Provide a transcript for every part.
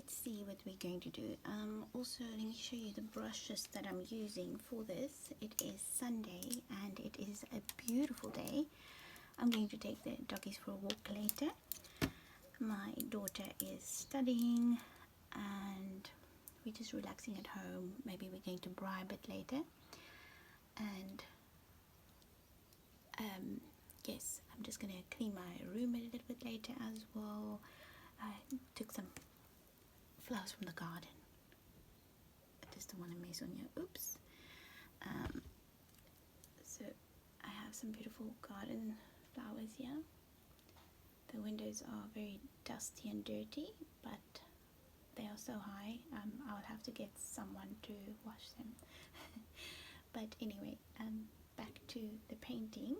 let's see what we're going to do. Also, let me show you the brushes that I'm using for this. It is Sunday and it is a beautiful day. I'm going to take the doggies for a walk later. My daughter is studying and we're just relaxing at home. Maybe we're going to braai a bit later. And yes, I'm just going to clean my room a little bit later as well. I took some flowers from the garden. I just don't want to mess on you. Oops. So I have some beautiful garden flowers here. The windows are very dusty and dirty, but they are so high. I'll have to get someone to wash them. But anyway, back to the painting.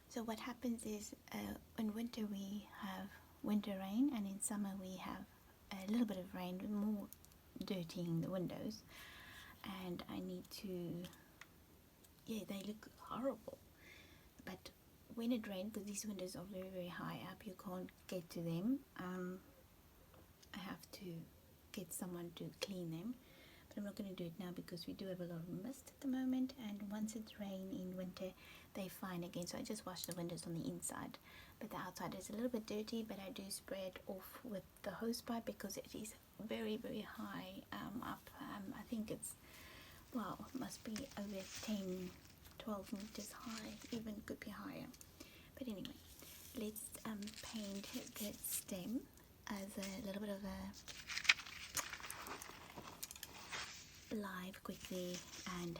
So what happens is in winter we have winter rain, and in summer we have a little bit of rain, more dirtying the windows, and I need to, yeah, they look horrible. But when it rains, because these windows are very, very high up, you can't get to them. I have to get someone to clean them. But I'm not going to do it now because we do have a lot of mist at the moment, and once it's rain in winter they're fine again. So I just wash the windows on the inside, but the outside is a little bit dirty, but I do spray it off with the hose pipe because it is very, very high up. I think it's, well, must be over 10-12 meters high, even could be higher. But anyway, let's paint the stem as a little bit of a live quickly, and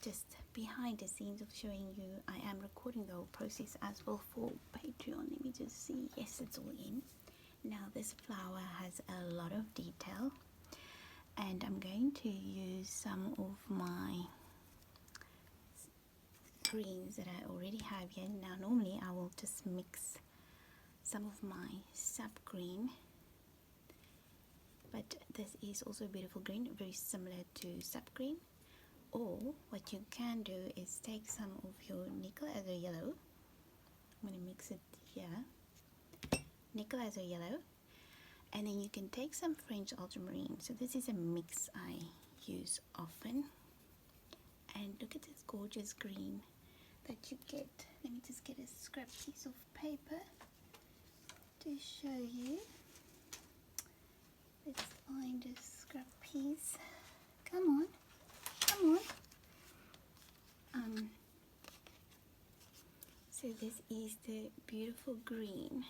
just behind the scenes of showing you. I am recording the whole process as well for Patreon. Let me just see. Yes, it's all in. Now this flower has a lot of detail, and I'm going to use some of my greens that I already have here. Now normally I will just mix some of my sap green, but this is also a beautiful green, very similar to sap green. Or what you can do is take some of your nickel azo yellow. I'm going to mix it here. Nickel azo yellow, and then you can take some French ultramarine. So this is a mix I use often. And look at this gorgeous green that you get. Let me just get a scrap piece of paper to show you. Let's find a scrap piece. Come on. So this is the beautiful green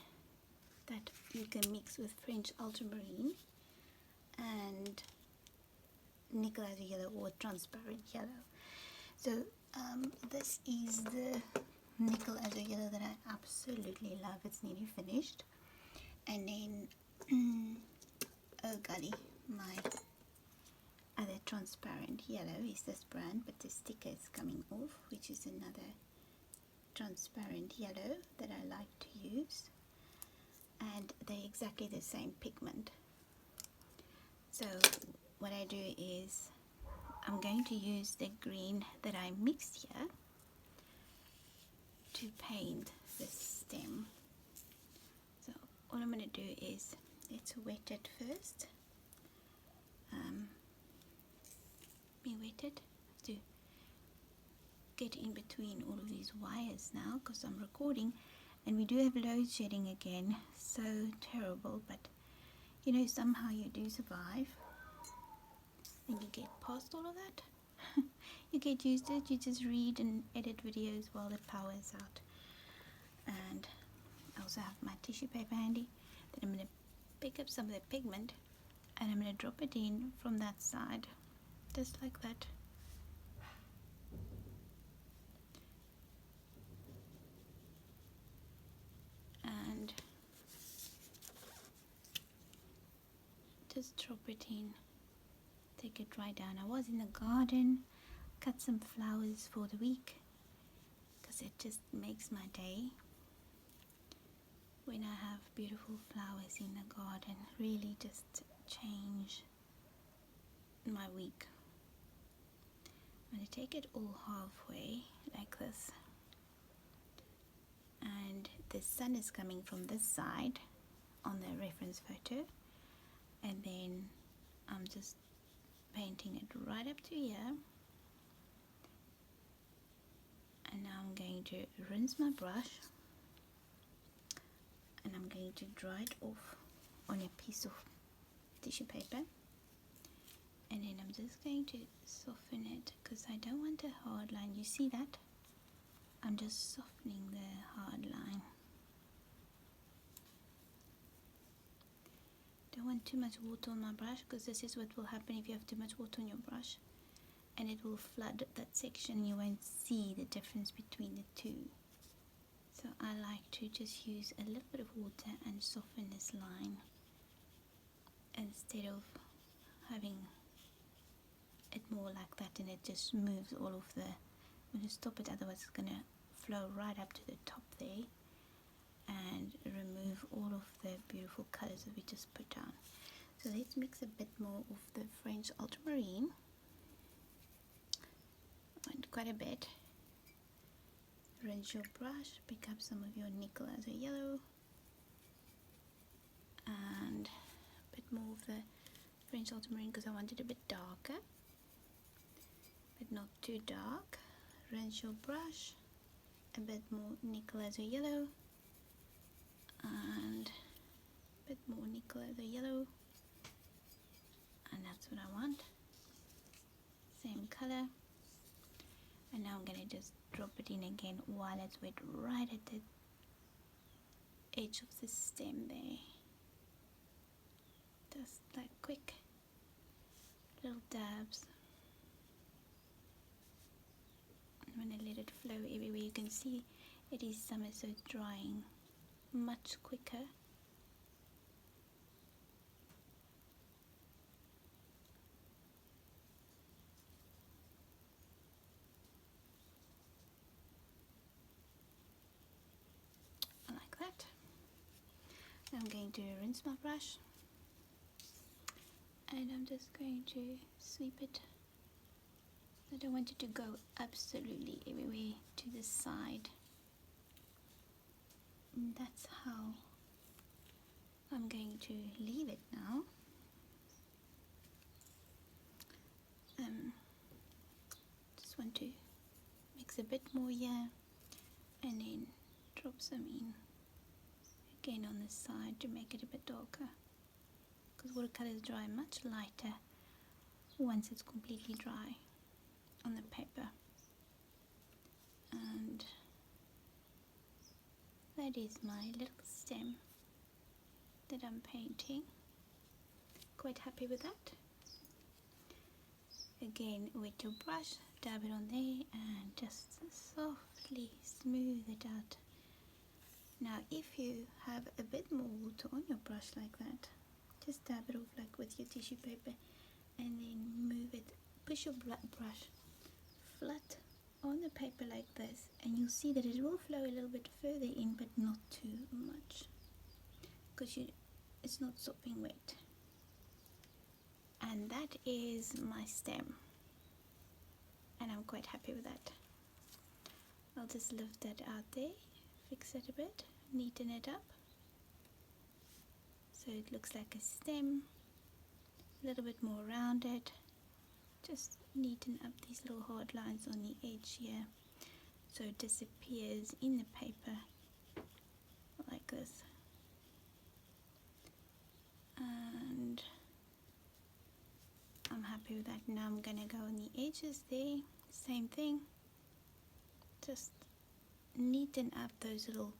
that you can mix with French ultramarine and nickel azo yellow or transparent yellow. So this is the nickel azo yellow that I absolutely love. It's nearly finished. And then oh golly, my other transparent yellow is this brand, but the sticker is coming off, which is another transparent yellow that I like to use, and they're exactly the same pigment. So what I do is I'm going to use the green that I mixed here to paint this stem. So all I'm going to do is, let's wet it first. Wet it to get in between all of these wires now, because I'm recording and we do have load shedding again. So terrible, but you know, somehow you do survive and you get past all of that. You get used to it. You just read and edit videos while the power is out. And I also have my tissue paper handy. Then I'm going to pick up some of the pigment and I'm going to drop it in from that side, just like that. And just drop it in, take it right down. I was in the garden, cut some flowers for the week, because it just makes my day when I have beautiful flowers in the garden. Really just change my week. I'm going to take it all halfway like this, and the sun is coming from this side on the reference photo, and then I'm just painting it right up to here. And now I'm going to rinse my brush, and I'm going to dry it off on a piece of tissue paper, and then I'm just going to soften it because I don't want a hard line. You see that? I'm just softening the hard line. Don't want too much water on my brush, because this is what will happen if you have too much water on your brush, and it will flood that section. You won't see the difference between the two. So I like to just use a little bit of water and soften this line instead of having it more like that, and it just moves all of the, I'm going to stop it, otherwise it's going to flow right up to the top there and remove all of the beautiful colors that we just put down. So let's mix a bit more of the French ultramarine, and quite a bit. Rinse your brush, pick up some of your nickel as a yellow, and a bit more of the French ultramarine because I want it a bit darker, but not too dark. Rinse your brush, a bit more nickel as a yellow, and a bit more nickel as a yellow, and that's what I want. Same color. And now I'm going to just drop it in again while it's wet, right at the edge of the stem there. Just like quick little dabs. I'm going to let it flow everywhere. You can see it is summer, so it's drying much quicker. Like that. I'm going to rinse my brush, and I'm just going to sweep it. I don't want it to go absolutely everywhere to the side. And that's how I'm going to leave it now. Just want to mix a bit more here, and then drop some in again on the side to make it a bit darker, because watercolors dry much lighter once it's completely dry on the paper. And that is my little stem that I'm painting. Quite happy with that. Again, wet your brush, dab it on there, and just softly smooth it out. Now if you have a bit more water on your brush like that, just dab it off like with your tissue paper, and then move it, push your brush flat on the paper like this, and you'll see that it will flow a little bit further in, but not too much, because it's not sopping wet. And that is my stem, and I'm quite happy with that. I'll just lift that out there, fix it a bit, neaten it up so it looks like a stem, a little bit more rounded. Just neaten up these little hard lines on the edge here so it disappears in the paper like this. And I'm happy with that. Now I'm gonna go on the edges there, same thing, just neaten up those little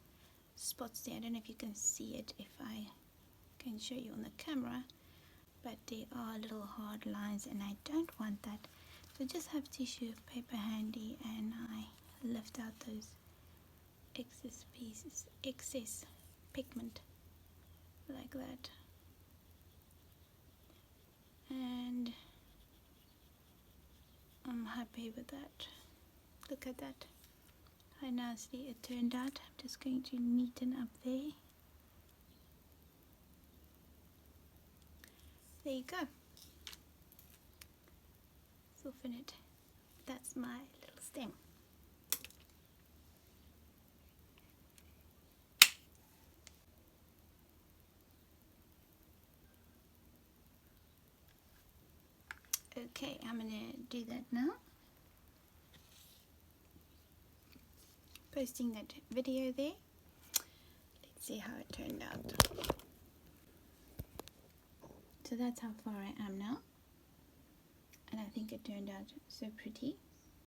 spots there. I don't know if you can see it, if I can show you on the camera, but there are little hard lines, and I don't want that. So just have tissue paper handy, and I lift out those excess pieces, excess pigment like that. And I'm happy with that. Look at that, how nicely it turned out. I'm just going to neaten up there. There you go. Soften it. That's my little stem. Okay, I'm gonna do that now. Posting that video there. Let's see how it turned out. So that's how far I am now, and I think it turned out so pretty.